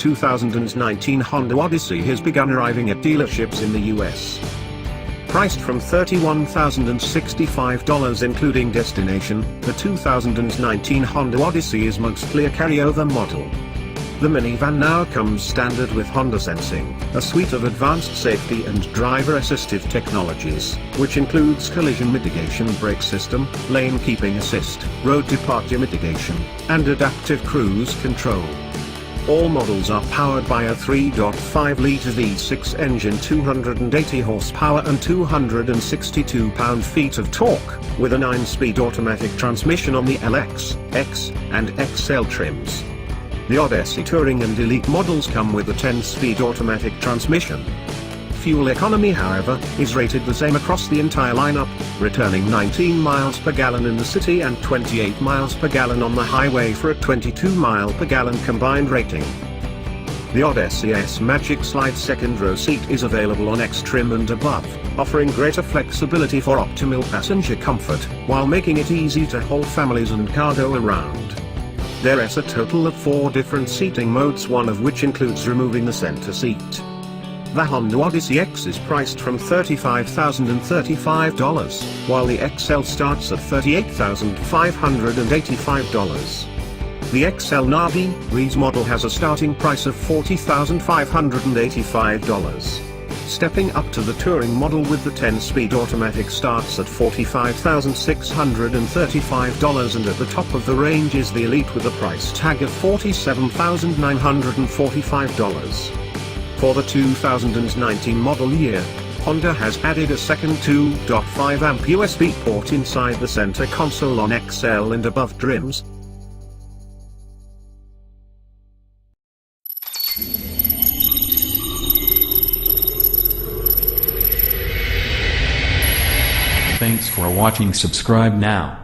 2019 Honda Odyssey has begun arriving at dealerships in the US. Priced from $31,065 including destination, the 2019 Honda Odyssey is mostly a carryover model. The minivan now comes standard with Honda Sensing, a suite of advanced safety and driver-assistive technologies, which includes collision mitigation brake system, lane keeping assist, road departure mitigation, and adaptive cruise control. All models are powered by a 3.5-liter V6 engine, 280 horsepower and 262 pound-feet of torque, with a 9-speed automatic transmission on the LX, X, and XL trims. The Odyssey Touring and Elite models come with a 10-speed automatic transmission. Fuel economy, however, is rated the same across the entire lineup, returning 19 miles per gallon in the city and 28 miles per gallon on the highway for a 22 mile per gallon combined rating. The Odyssey S Magic Slide second row seat is available on X trim and above, offering greater flexibility for optimal passenger comfort, while making it easy to haul families and cargo around. There is a total of 4 different seating modes, one of which includes removing the center seat. The Honda Odyssey X is priced from $35,035, while the XL starts at $38,585. The XL Navi Breeze model has a starting price of $40,585. Stepping up to the Touring model with the 10-speed automatic starts at $45,635, and at the top of the range is the Elite with a price tag of $47,945. For the 2019 model year, Honda has added a second 2.5-amp USB port inside the center console on XL and above trims. Thanks for watching. Subscribe now.